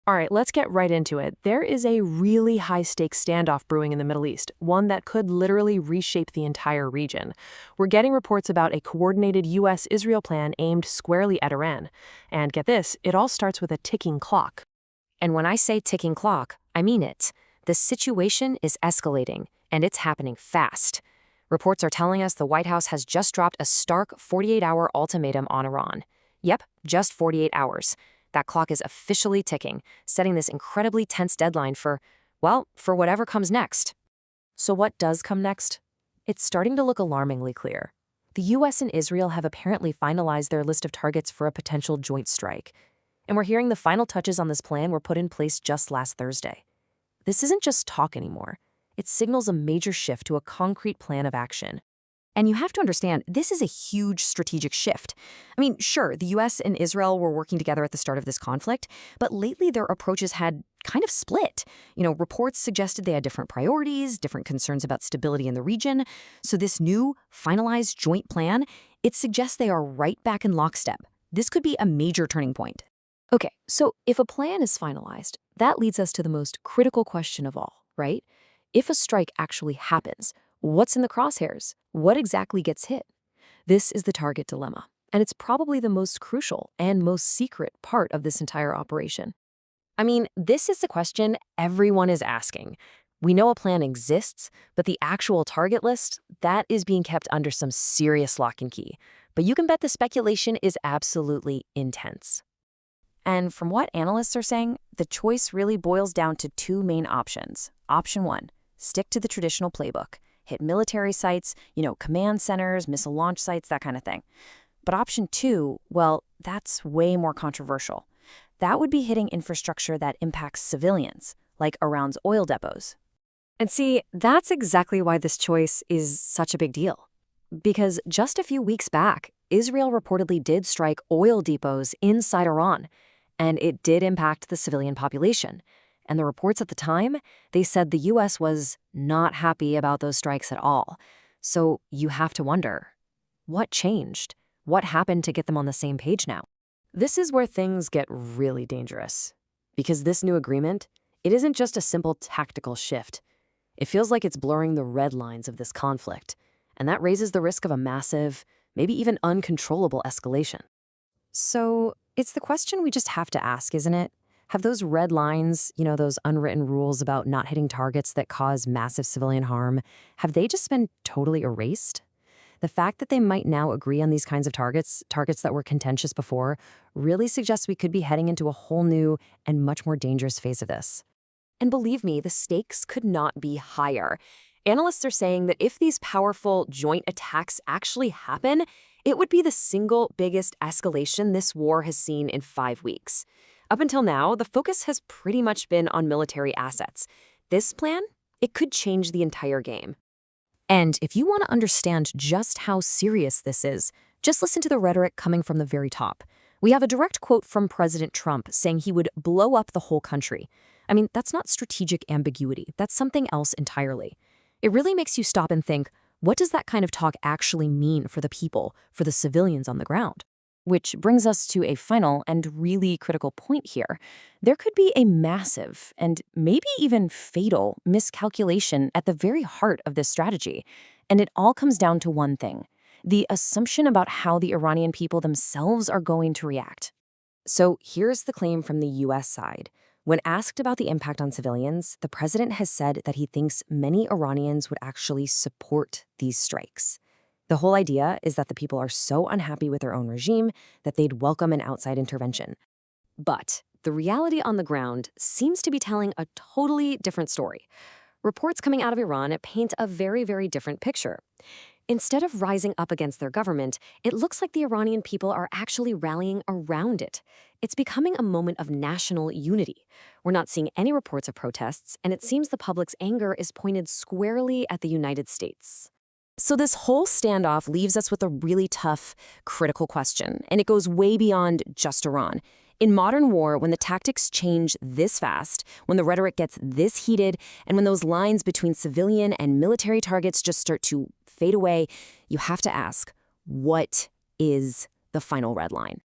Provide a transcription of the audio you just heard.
All right, let's get right into it. There is a really high-stakes standoff brewing in the Middle East, one that could literally reshape the entire region. We're getting reports about a coordinated U.S.-Israel plan aimed squarely at Iran. And get this, it all starts with a ticking clock. And when I say ticking clock, I mean it. The situation is escalating, and it's happening fast. Reports are telling us the White House has just dropped a stark 48-hour ultimatum on Iran. Yep, just 48 hours. That clock is officially ticking, setting this incredibly tense deadline for whatever comes next. So what does come next? It's starting to look alarmingly clear. The US and Israel have apparently finalized their list of targets for a potential joint strike. And we're hearing the final touches on this plan were put in place just last Thursday. This isn't just talk anymore. It signals a major shift to a concrete plan of action. And you have to understand, this is a huge strategic shift. I mean, sure, the US and Israel were working together at the start of this conflict, but lately their approaches had kind of split. Reports suggested they had different priorities, different concerns about stability in the region. So this new, finalized joint plan, it suggests they are right back in lockstep. This could be a major turning point. Okay, so if a plan is finalized, that leads us to the most critical question of all, right? If a strike actually happens, what's in the crosshairs? What exactly gets hit? This is the target dilemma, and it's probably the most crucial and most secret part of this entire operation. I mean, this is the question everyone is asking. We know a plan exists, but the actual target list, that is being kept under some serious lock and key. But you can bet the speculation is absolutely intense. And from what analysts are saying, the choice really boils down to two main options. Option one, stick to the traditional playbook. Hit military sites, command centers, missile launch sites, that kind of thing. But option two, well, that's way more controversial. That would be hitting infrastructure that impacts civilians, like Iran's oil depots. And see, that's exactly why this choice is such a big deal. Because just a few weeks back, Israel reportedly did strike oil depots inside Iran, and it did impact the civilian population. And the reports at the time, they said the U.S. was not happy about those strikes at all. So you have to wonder, what changed? What happened to get them on the same page now? This is where things get really dangerous. Because this new agreement, it isn't just a simple tactical shift. It feels like it's blurring the red lines of this conflict. And that raises the risk of a massive, maybe even uncontrollable escalation. So it's the question we just have to ask, isn't it? Have those red lines, those unwritten rules about not hitting targets that cause massive civilian harm, have they just been totally erased? The fact that they might now agree on these kinds of targets that were contentious before, really suggests we could be heading into a whole new and much more dangerous phase of this. And believe me, the stakes could not be higher. Analysts are saying that if these powerful joint attacks actually happen, it would be the single biggest escalation this war has seen in 5 weeks. Up until now, the focus has pretty much been on military assets. This plan, it could change the entire game. And if you want to understand just how serious this is, just listen to the rhetoric coming from the very top. We have a direct quote from President Trump saying he would blow up the whole country. I mean, that's not strategic ambiguity. That's something else entirely. It really makes you stop and think, what does that kind of talk actually mean for the people, for the civilians on the ground? Which brings us to a final and really critical point here. There could be a massive and maybe even fatal miscalculation at the very heart of this strategy. And it all comes down to one thing: the assumption about how the Iranian people themselves are going to react. So here's the claim from the US side. When asked about the impact on civilians, the president has said that he thinks many Iranians would actually support these strikes. The whole idea is that the people are so unhappy with their own regime that they'd welcome an outside intervention. But the reality on the ground seems to be telling a totally different story. Reports coming out of Iran paint a very, very different picture. Instead of rising up against their government, it looks like the Iranian people are actually rallying around it. It's becoming a moment of national unity. We're not seeing any reports of protests, and it seems the public's anger is pointed squarely at the United States. So this whole standoff leaves us with a really tough, critical question, and it goes way beyond just Iran. In modern war, when the tactics change this fast, when the rhetoric gets this heated, and when those lines between civilian and military targets just start to fade away, you have to ask, what is the final red line?